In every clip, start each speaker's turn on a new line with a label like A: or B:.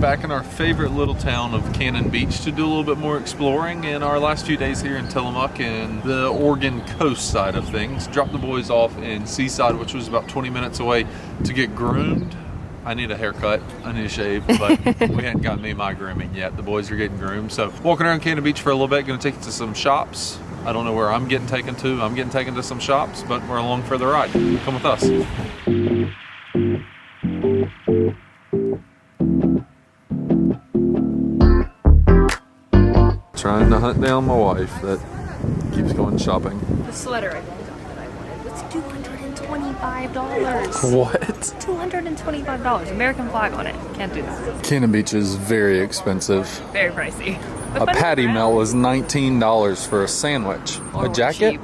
A: back in our favorite little town of Cannon Beach to do a little bit more exploring in our last few days here in Tillamook and the Oregon coast side of things. Dropped the boys off in Seaside, which was about 20 minutes away, to get groomed. I need a haircut, I need a shave, but we hadn't gotten me my grooming yet. The boys are getting groomed. So walking around Cannon Beach for a little bit, gonna take you to some shops. I don't know where I'm getting taken to. I'm getting taken to some shops, but we're along for the ride. Come with us. Trying to hunt down my wife that keeps going shopping.
B: The sweater I got that I wanted was $225.
A: What?
B: $225. American flag on it. Can't do that.
A: Cannon Beach is very expensive.
B: Very pricey.
A: A patty melt was $19 for a sandwich.
B: Oh,
A: a jacket?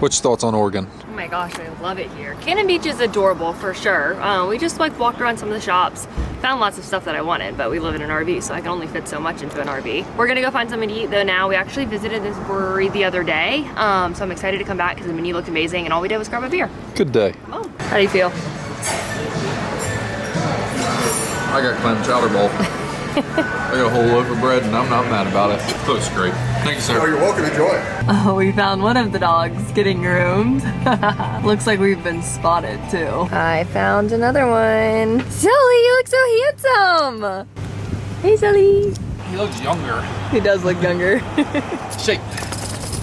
A: What's your thoughts on Oregon?
B: Oh my gosh, I love it here. Cannon Beach is adorable for sure. We just like walked around some of the shops, found lots of stuff that I wanted, but we live in an RV, so I can only fit so much into an RV. We're gonna go find something to eat though now. We actually visited this brewery the other day, so I'm excited to come back because the menu looked amazing and all we did was grab a beer.
A: Good day.
B: Oh, how do you feel?
A: I got clam chowder bowl. I got a whole loaf of bread and I'm not mad about it. It looks great. Thank you, sir.
C: Oh, you're welcome. Enjoy it.
B: Oh, we found one of the dogs getting groomed. Looks like we've been spotted too. I found another one. Sully, you look so handsome. Hey, Sully.
A: He looks younger.
B: He does look younger.
A: Shake.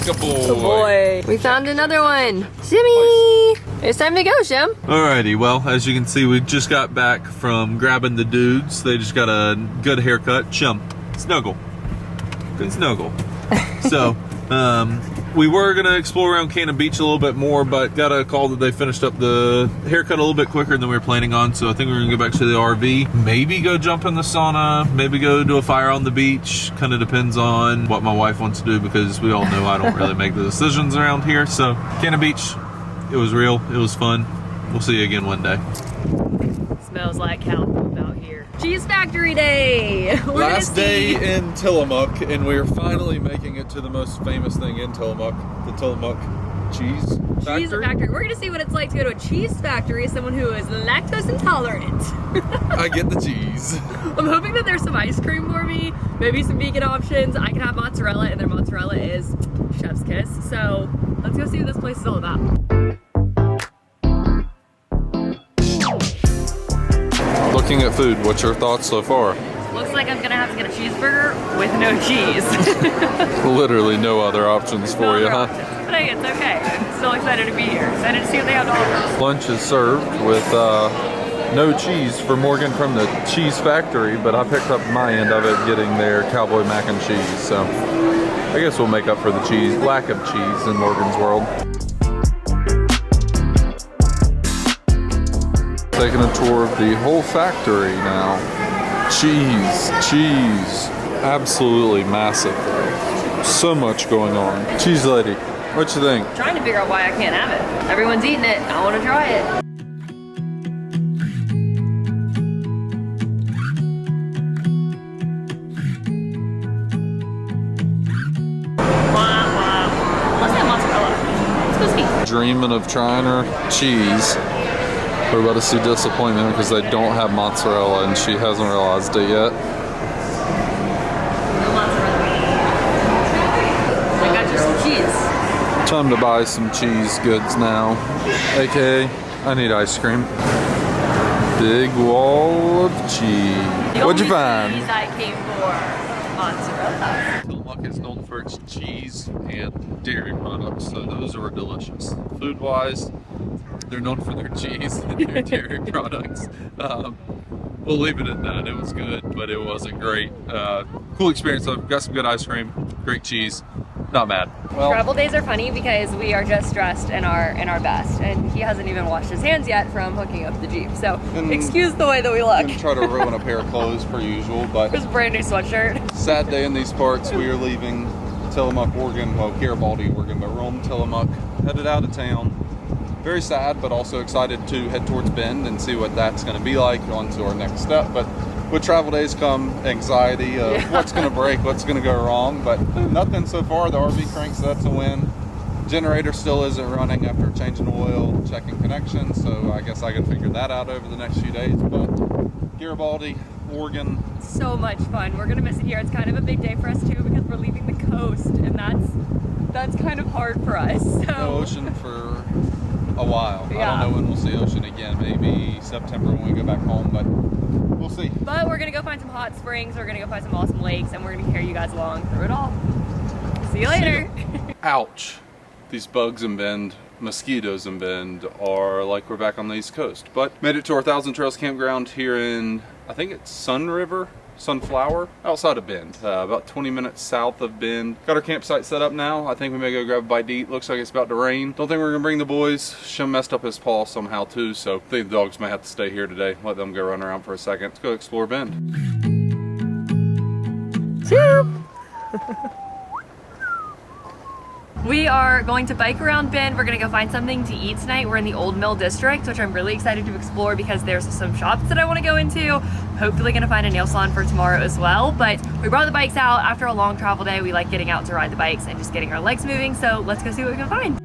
A: Good boy.
B: Good boy. We found another one. Shimmy. It's time to go, Shim.
A: Alrighty, well, as you can see, we just got back from grabbing the dudes. They just got a good haircut. Chum. Snuggle. Good snuggle. So, we were gonna explore around Cannon Beach a little bit more, but got a call that they finished up the haircut a little bit quicker than we were planning on. So I think we're gonna go back to the RV, maybe go jump in the sauna, maybe go do a fire on the beach. Kind of depends on what my wife wants to do because we all know I don't really make the decisions around here. So Cannon Beach, it was real, it was fun. We'll see you again one day.
B: Smells like cow poop out here. Cheese factory day.
A: Last day in Tillamook, and we are finally making it to the most famous thing in Tillamook, the Tillamook Cheese Factory.
B: Cheese factory. We're gonna see what it's like to go to a cheese factory as someone who is lactose intolerant.
A: I get the cheese.
B: I'm hoping that there's some ice cream for me, maybe some vegan options. I can have mozzarella, and their mozzarella is chef's kiss. So let's go see what this place is all about.
A: Looking at food, what's your thoughts so far?
B: Looks like I'm gonna have to get a cheeseburger with no cheese.
A: Literally no other options for you, huh?
B: But hey, it's okay. I'm still excited to be here. Excited to see what they have to offer.
A: Lunch is served with no cheese for Morgan from the cheese factory, but I picked up my end of it getting their cowboy mac and cheese. So I guess we'll make up for the lack of cheese in Morgan's world. Taking a tour of the whole factory now. Cheese, absolutely massive though. So much going on. Cheese lady, what you think?
B: I'm trying to figure out why I can't have it. Everyone's eating it. I want to try it. Let's have mozzarella. Let's go see.
A: Dreaming of trying her cheese. We're about to see disappointment because they don't have mozzarella and she hasn't realized it yet.
B: No mozzarella. I got you some cheese.
A: Time to buy some cheese goods now. AKA, I need ice cream. Big wall of cheese. What'd you find?
B: The only cheese I came for, mozzarella.
A: Tillamook is known for its cheese and dairy products, so those are delicious. Food-wise, they're known for their cheese and their dairy products. We'll leave it at that. It was good, but it wasn't great. Cool experience though. Got some good ice cream, great cheese. Not mad. Well,
B: travel days are funny because we are just dressed in our best, and he hasn't even washed his hands yet from hooking up the Jeep. So excuse the way that we look.
C: Try to ruin a pair of clothes per usual, but
B: His brand new sweatshirt.
C: sad day in these parts. We are leaving Tillamook, Oregon, well, Garibaldi, Oregon, but Rome, Tillamook, headed out of town. Very sad, but also excited to head towards Bend and see what that's going to be like on to our next step. But with travel days come anxiety of what's going to break, what's going to go wrong, but nothing so far. The RV cranks, that's a win. Generator still isn't running after changing oil, checking connections, so I guess I can figure that out over the next few days. But Garibaldi, Oregon.
B: So much fun. We're gonna miss it here. It's kind of a big day for us too because we're leaving the coast, and that's kind of hard for us. So.
C: No ocean for a while.
B: Yeah.
C: I don't know when we'll see ocean again. Maybe September when we go back home, but we'll see.
B: But we're gonna go find some hot springs. We're gonna go find some awesome lakes, and we're gonna carry you guys along through it all. See you later.
C: Ouch. These bugs in Bend, mosquitoes in Bend are like we're back on the East Coast. But made it to our Thousand Trails campground here in, I think it's Sunflower, outside of Bend, about 20 minutes south of Bend. Got our campsite set up now. I think we may go grab a bite to eat. Looks like it's about to rain. Don't think we're gonna bring the boys. Shim messed up his paw somehow too, so I think the dogs may have to stay here today. Let them go run around for a second. Let's go explore Bend.
B: We are going to bike around Bend. We're gonna go find something to eat tonight. We're in the Old Mill District, which I'm really excited to explore because there's some shops that I wanna go into. Hopefully gonna find a nail salon for tomorrow as well. But we brought the bikes out after a long travel day. We like getting out to ride the bikes and just getting our legs moving. So let's go see what we can find.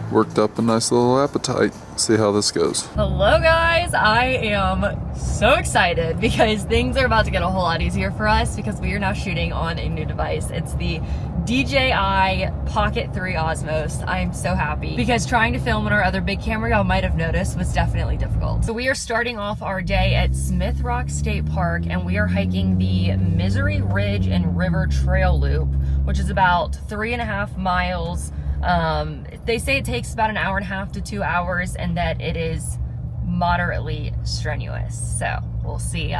C: Worked up a nice little appetite. See how this goes.
B: Hello guys, I am so excited because things are about to get a whole lot easier for us because we are now shooting on a new device. It's the DJI Pocket 3 Osmos. I am so happy because trying to film on our other big camera, y'all might have noticed, was definitely difficult. So we are starting off our day at Smith Rock State Park and we are hiking the Misery Ridge and River Trail Loop, which is about 3.5 miles. They say it takes about 1.5 hours to 2 hours and that it is moderately strenuous. So we'll see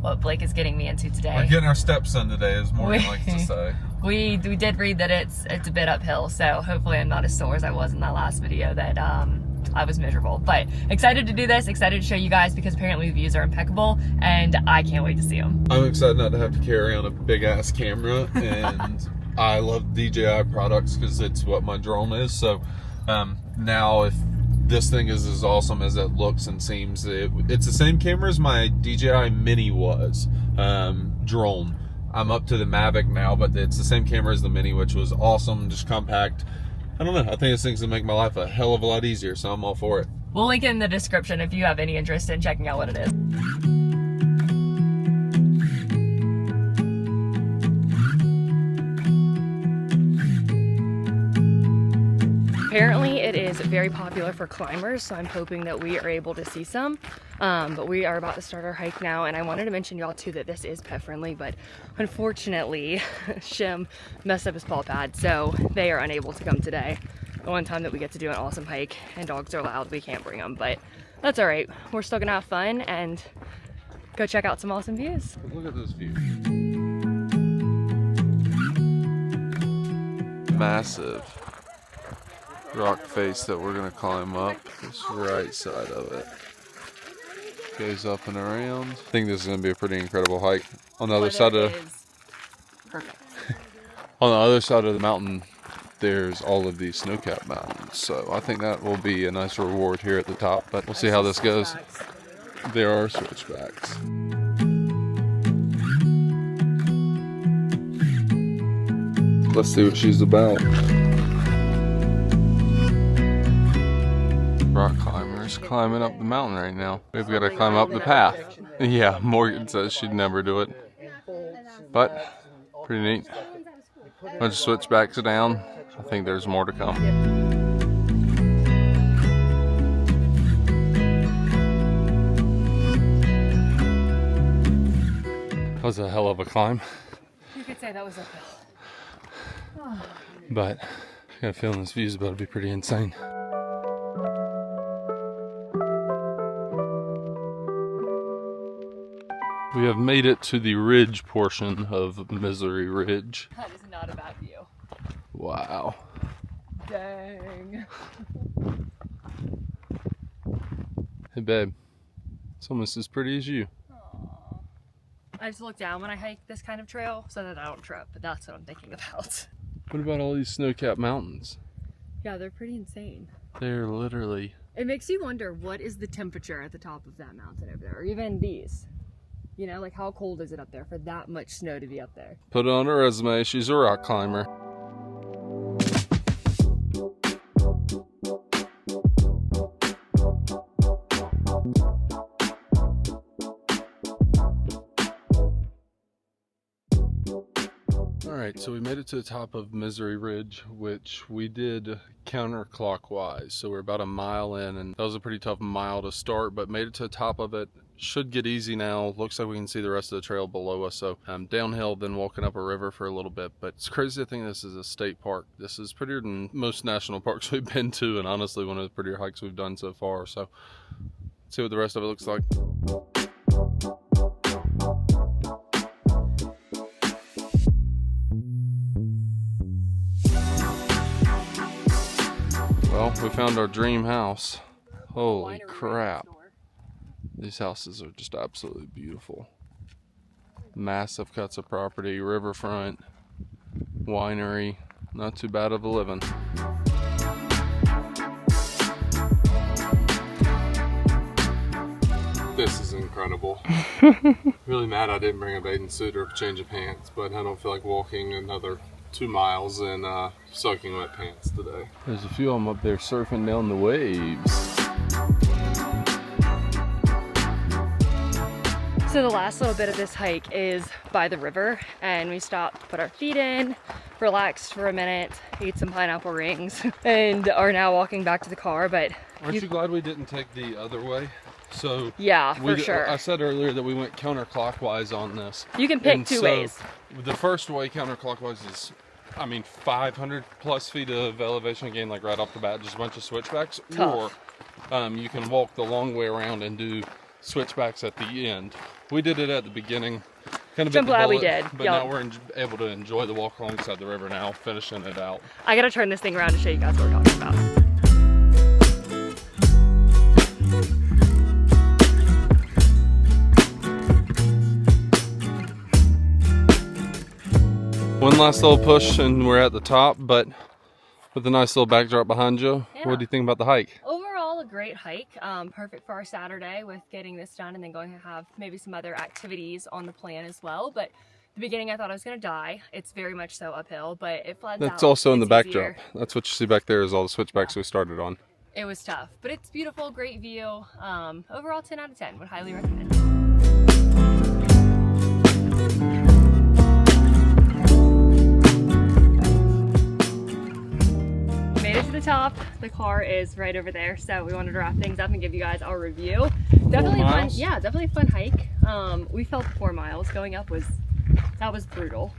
B: what Blake is getting me into today.
A: We're getting our steps in today, as Morgan likes to say.
B: We did read that it's a bit uphill, so hopefully I'm not as sore as I was in that last video that I was miserable. But excited to do this, excited to show you guys because apparently the views are impeccable and I can't wait to see them.
A: I'm excited not to have to carry on a big ass camera, and I love DJI products because it's what my drone is. So now if this thing is as awesome as it looks and seems, it's the same camera as my DJI Mini was drone. I'm up to the Mavic now, but it's the same camera as the Mini, which was awesome, just compact. I don't know, I think this thing's gonna make my life a hell of a lot easier, so I'm all for it.
B: We'll link it in the description if you have any interest in checking out what it is. Apparently it is very popular for climbers, so I'm hoping that we are able to see some. But we are about to start our hike now, and I wanted to mention y'all too that this is pet friendly, but unfortunately Shim messed up his paw pad, so they are unable to come today. The one time that we get to do an awesome hike and dogs are loud, we can't bring them, but that's all right. We're still gonna have fun and go check out some awesome views.
C: Look at this view. Massive rock face that we're gonna climb up. This right side of it goes up and around. I think this is gonna be a pretty incredible hike. On the other side of
B: perfect.
C: on the other side of the mountain, there's all of these snow-capped mountains. So I think that will be a nice reward here at the top. But we'll see how this goes. There are switchbacks. Let's see what she's about. Rock climbers climbing up the mountain right now. We've got to climb up the path. Yeah, Morgan says she'd never do it. But, pretty neat. Bunch of switchbacks down. I think there's more to come. That was a hell of a climb.
B: You could say that was uphill.
C: But I got a feeling this view is about to be pretty insane. We have made it to the ridge portion of Misery Ridge.
B: That is not a bad view.
C: Wow.
B: Dang.
C: Hey babe, it's almost as pretty as you.
B: Aww. I just look down when I hike this kind of trail so that I don't trip, but that's what I'm thinking about.
C: What about all these snow-capped mountains?
B: Yeah, they're pretty insane.
C: They're literally...
B: It makes you wonder what is the temperature at the top of that mountain over there, or even these. You know, like how cold is it up there for that much snow to be up there?
C: Put it on her resume, she's a rock climber.
D: All right, so we made it to the top of Misery Ridge, which we did counterclockwise. So we're about a mile in, and that was a pretty tough mile to start, but made it to the top of it. Should get easy now. Looks like we can see the rest of the trail below us. So downhill, then walking up a river for a little bit. But it's crazy to think this is a state park. This is prettier than most national parks we've been to, and honestly one of the prettier hikes we've done so far. So let's see what the rest of it looks like. Well, we found our dream house. Holy crap. These houses are just absolutely beautiful. Massive cuts of property, riverfront, winery, not too bad of a living. This is incredible. Really mad I didn't bring a bathing suit or a change of pants, but I don't feel like walking another 2 miles in soaking wet pants today. There's a few of them up there surfing down the waves.
B: So the last little bit of this hike is by the river, and we stopped, put our feet in, relaxed for a minute, ate some pineapple rings, and are now walking back to the car. But
D: aren't you glad we didn't take the other way? So
B: yeah, for sure.
D: I said earlier that we went counterclockwise on this.
B: You can pick two ways.
D: The first way counterclockwise is, 500 plus feet of elevation gain, like right off the bat, just a bunch of switchbacks.
B: Tough.
D: Or you can walk the long way around and do switchbacks at the end. We did it at the beginning. Kind of
B: I'm glad we did.
D: But now we're able to enjoy the walk alongside the river now, finishing it out.
B: I gotta turn this thing around to show you guys what we're talking about.
D: One last little push and we're at the top, but with a nice little backdrop behind you.
B: Yeah.
D: What do you think about the hike?
B: Overall, a great hike. Perfect for our Saturday with getting this done and then going to have maybe some other activities on the plan as well. But the beginning, I thought I was going to die. It's very much so uphill, but it floods out.
D: That's also in the backdrop.
B: Easier.
D: That's what you see back there is all the switchbacks we started on.
B: It was tough, but it's beautiful, great view. Overall, 10 out of 10. Would highly recommend. To the top, the car is right over there, so we wanted to wrap things up and give you guys our review. Definitely fun, yeah, definitely a fun hike. We felt 4 miles. Going up was brutal.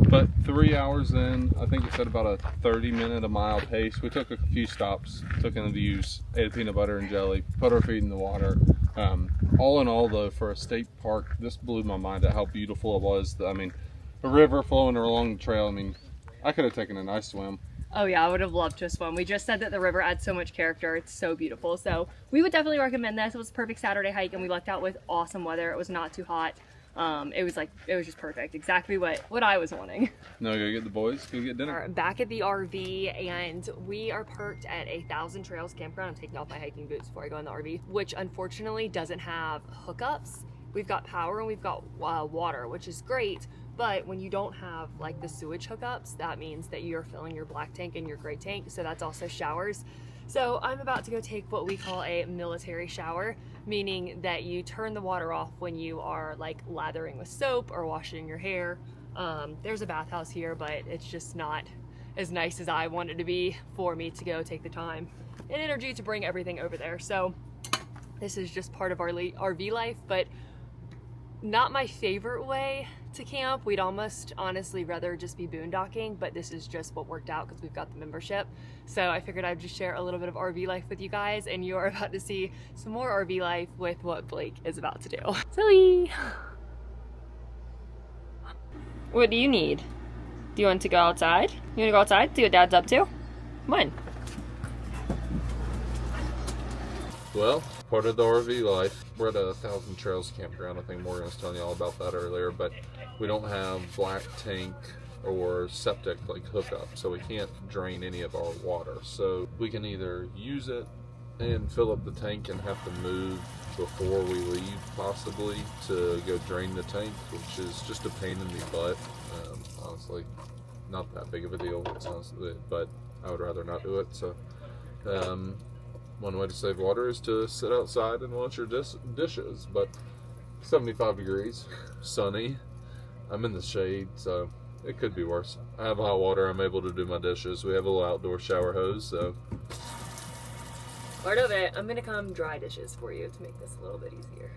D: But 3 hours in, I think it said about a 30-minute a mile pace. We took a few stops, took in the views, ate a peanut butter and jelly, put our feet in the water. All in all, though, for a state park, this blew my mind at how beautiful it was. A river flowing along the trail. I could have taken a nice swim.
B: Oh yeah, I would have loved to swim. We just said that the river adds so much character. It's so beautiful. So we would definitely recommend this. It was a perfect Saturday hike, and we lucked out with awesome weather. It was not too hot. It was just perfect. Exactly what I was wanting.
D: No, go get the boys. Go get dinner.
B: All right, back at the RV, and we are parked at a Thousand Trails campground. I'm taking off my hiking boots before I go in the RV, which unfortunately doesn't have hookups. We've got power and we've got water, which is great. But when you don't have like the sewage hookups, that means that you're filling your black tank and your gray tank. So that's also showers. So I'm about to go take what we call a military shower, meaning that you turn the water off when you are like lathering with soap or washing your hair. There's a bathhouse here, but it's just not as nice as I want it to be for me to go take the time and energy to bring everything over there. So this is just part of our RV life, but not my favorite way to camp. We'd almost honestly rather just be boondocking, but this is just what worked out because we've got the membership. So I figured I'd just share a little bit of RV life with you guys, and you're about to see some more RV life with what Blake is about to do. Silly! What do you need? Do you want to go outside? You want to go outside? See what Dad's up to? Come on.
D: Well, part of the RV life. We're at a Thousand Trails campground. I think Morgan was telling you all about that earlier, but we don't have black tank or septic like hookup, so we can't drain any of our water. So we can either use it and fill up the tank and have to move before we leave, possibly, to go drain the tank, which is just a pain in the butt. Honestly, not that big of a deal, but I would rather not do it. So one way to save water is to sit outside and wash your dishes, but 75 degrees, sunny. I'm in the shade, so It could be worse. I have hot water. I'm able to do my dishes. We have a little outdoor shower hose, so.
B: Part of it, I'm gonna come dry dishes for you to make this a little bit easier.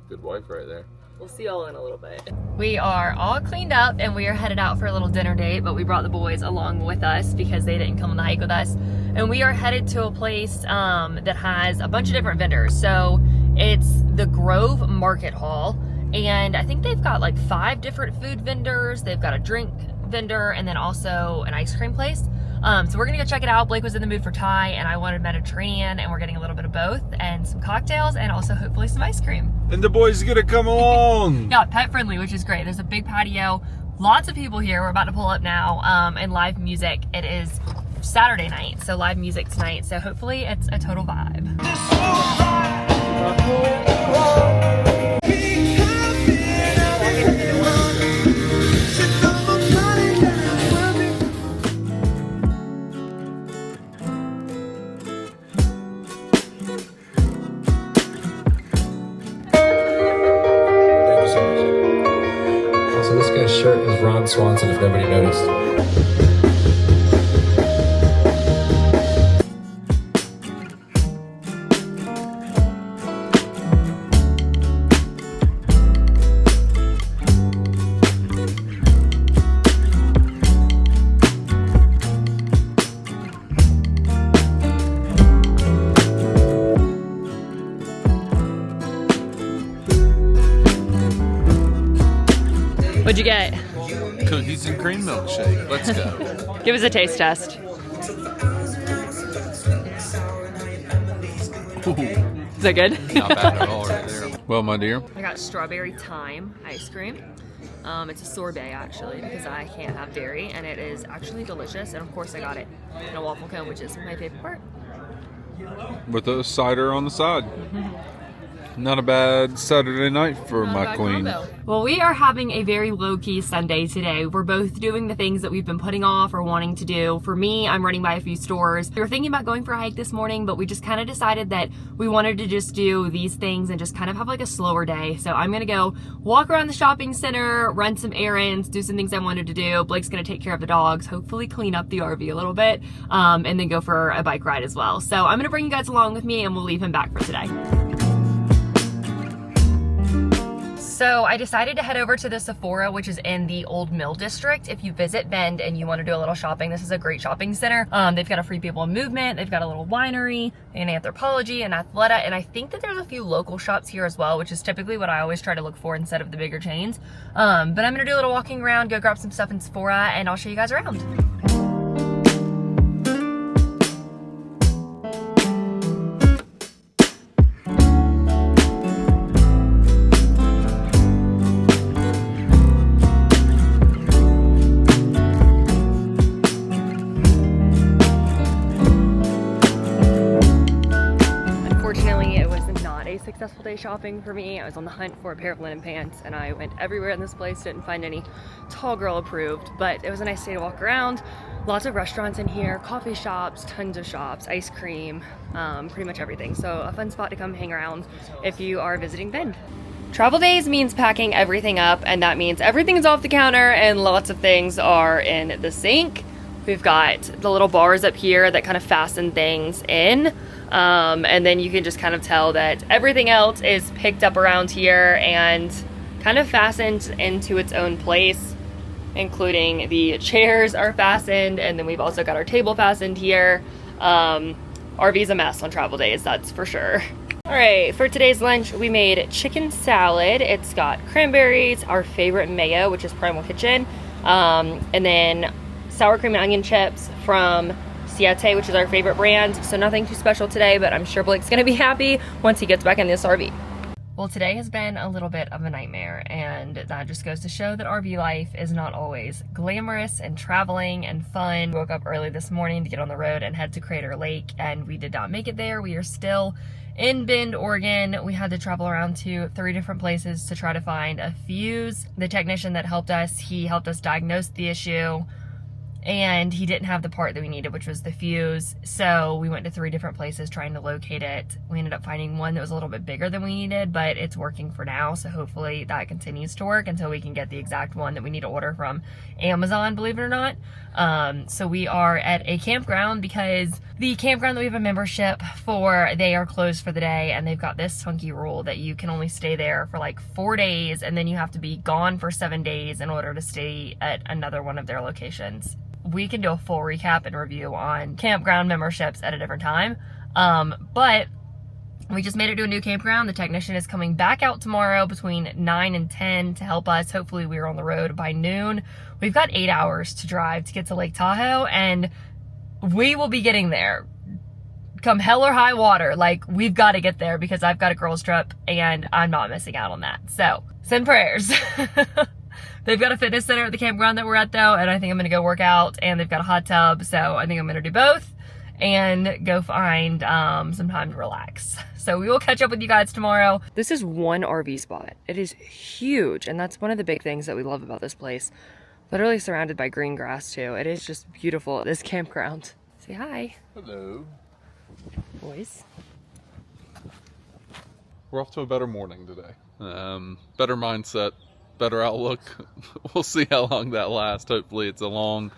D: Good wife right there.
B: We'll see y'all in a little bit. We are all cleaned up and we are headed out for a little dinner date, but we brought the boys along with us because they didn't come on the hike with us. And we are headed to a place that has a bunch of different vendors. So it's the Grove Market Hall, and I think they've got like 5 different food vendors. They've got a drink vendor and then also an ice cream place. So we're gonna go check it out. Blake was in the mood for Thai and I wanted Mediterranean, and we're getting a little bit of both and some cocktails and also hopefully some ice cream.
A: And the boys gonna come along.
B: Yeah, pet friendly, which is great. There's a big patio, lots of people here. We're about to pull up now, and live music. It is Saturday night, so live music tonight. So hopefully it's a total vibe.
E: So this guy's shirt is Ron Swanson, if nobody noticed.
B: What'd you get?
A: Cookies and cream milkshake. Let's go.
B: Give us a taste test. Is that good?
A: Not bad at all right there. Well, my dear.
B: I got strawberry thyme ice cream. It's a sorbet actually because I can't have dairy, and it is actually delicious. And of course I got it in a waffle cone, which is my favorite part.
A: With a cider on the side. Not a bad Saturday night for my queen.
B: Well, we are having a very low-key Sunday today. We're both doing the things that we've been putting off or wanting to do. For me, I'm running by a few stores. We were thinking about going for a hike this morning, but we just kind of decided that we wanted to just do these things and just kind of have like a slower day. So I'm gonna go walk around the shopping center, run some errands, do some things I wanted to do. Blake's gonna take care of the dogs, hopefully clean up the RV a little bit, and then go for a bike ride as well. So I'm gonna bring you guys along with me and we'll leave him back for today. So I decided to head over to the Sephora, which is in the Old Mill District. If you visit Bend and you want to do a little shopping, this is a great shopping center. They've got a Free People Movement, they've got a little winery, an Anthropology, an Athleta, and I think that there's a few local shops here as well, which is typically what I always try to look for instead of the bigger chains. But I'm gonna do a little walking around, go grab some stuff in Sephora, and I'll show you guys around. Successful day shopping for me. I was on the hunt for a pair of linen pants and I went everywhere in this place, didn't find any tall girl approved, but it was a nice day to walk around. Lots of restaurants in here, coffee shops, tons of shops, ice cream, pretty much everything. So a fun spot to come hang around if you are visiting Bend. Travel days means packing everything up, and that means everything's off the counter and lots of things are in the sink. We've got the little bars up here that kind of fasten things in. And then you can just kind of tell that everything else is picked up around here and kind of fastened into its own place, including the chairs are fastened, and then we've also got our table fastened here. RV's a mess on travel days, that's for sure. All right, for today's lunch, we made chicken salad. It's got cranberries, our favorite mayo, which is Primal Kitchen, and then sour cream and onion chips from Siete, which is our favorite brand. So nothing too special today, but I'm sure Blake's gonna be happy once he gets back in this RV. Well, today has been a little bit of a nightmare, and that just goes to show that RV life is not always glamorous and traveling and fun. We woke up early this morning to get on the road and head to Crater Lake, and we did not make it there. We are still in Bend, Oregon. We had to travel around to 3 different places to try to find a fuse. The technician that helped us, he helped us diagnose the issue and he didn't have the part that we needed, which was the fuse. So we went to 3 different places trying to locate it. We ended up finding one that was a little bit bigger than we needed, but it's working for now. So hopefully that continues to work until we can get the exact one that we need to order from Amazon, believe it or not. So we are at a campground because the campground that we have a membership for, they are closed for the day, and they've got this funky rule that you can only stay there for like 4 days, and then you have to be gone for 7 days in order to stay at another one of their locations. We can do a full recap and review on campground memberships at a different time. But we just made it to a new campground. The technician is coming back out tomorrow between 9 and 10 to help us. Hopefully we're on the road by noon. We've got 8 hours to drive to get to Lake Tahoe, and we will be getting there. Come hell or high water, like, we've got to get there because I've got a girls trip and I'm not missing out on that. So send prayers. They've got a fitness center at the campground that we're at though, and I think I'm gonna go work out, and they've got a hot tub, so I think I'm gonna do both and go find some time to relax. So we will catch up with you guys tomorrow. This is one RV spot. It is huge, and that's one of the big things that we love about this place. Literally surrounded by green grass too. It is just beautiful, this campground. Say hi.
C: Hello.
B: Boys.
C: We're off to a better morning today. Better mindset, better outlook. We'll see how long that lasts. Hopefully it's a long,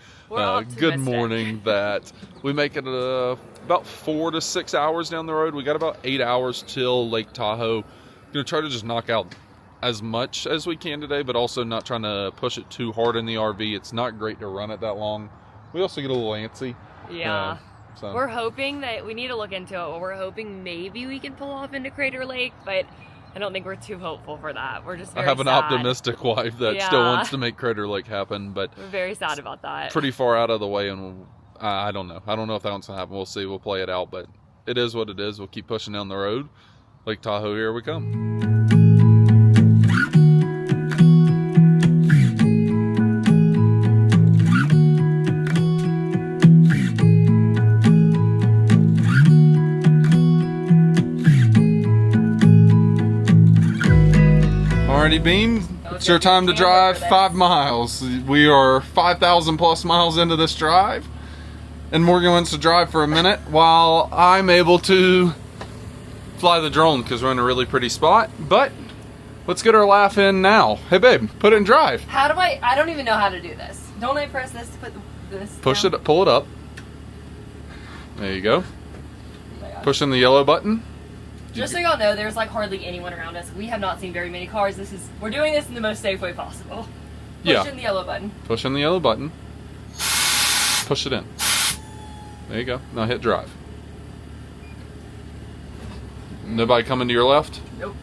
C: good morning that we make it about 4 to 6 hours down the road. We got about 8 hours till Lake Tahoe. Gonna try to just knock out as much as we can today, but also not trying to push it too hard in the RV. It's not great to run it that long. We also get a little antsy.
B: Yeah.
C: So
B: we're hoping that we need to look into it, but we're hoping maybe we can pull off into Crater Lake, but I don't think we're too hopeful for that. We're just very
C: I have an
B: sad.
C: optimistic wife that still wants to make Crater Lake happen, but
B: we're very sad about that.
C: Pretty far out of the way, and I don't know. I don't know if that one's gonna happen. We'll see. We'll play it out, but it is what it is. We'll keep pushing down the road. Lake Tahoe, here we come. Alrighty, Bean. It's your time to drive 5 miles. We are 5,000 plus miles into this drive, and Morgan wants to drive for a minute while I'm able to fly the drone because we're in a really pretty spot. But let's get our laugh in now. Hey babe, put it in drive.
B: How do I don't even know how to do this. Don't I press this to put this
C: Push
B: down?
C: it, pull it up. There you go. Pushing the yellow button.
B: Just so y'all know, there's like hardly anyone around us. We have not seen very many cars. We're doing this in the most safe way possible. Pushing the yellow button.
C: Pushing the yellow button. Push it in. There you go. Now hit drive. Nobody coming to your left?
B: Nope.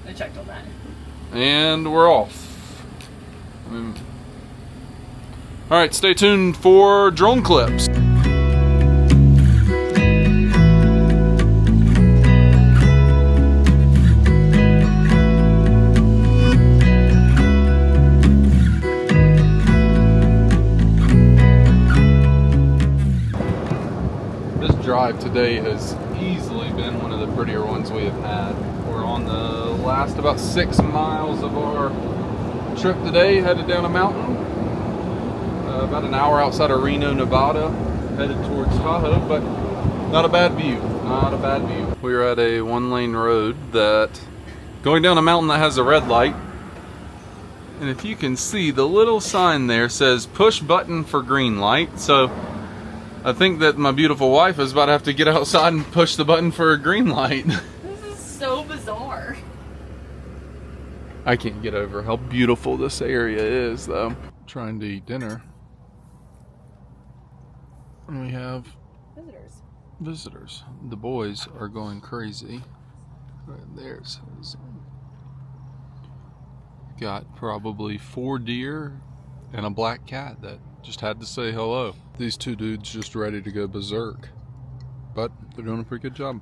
B: I checked on that.
C: And we're off. Alright, stay tuned for drone clips. Drive today has easily been one of the prettier ones we have had. We're on the last about 6 miles of our trip today, headed down a mountain, about an hour outside of Reno, Nevada, headed towards Tahoe, but not a bad view, not a bad view. We're at a 1-lane road that going down a mountain that has a red light, and if you can see, the little sign there says push button for green light. So I think that my beautiful wife is about to have to get outside and push the button for a green light.
B: This is so bizarre.
C: I can't get over how beautiful this area is, though. Trying to eat dinner. And we have visitors. The boys are going crazy. Right there's got probably 4 deer and a black cat that just had to say hello. These 2 dudes just ready to go berserk, but they're doing a pretty good job.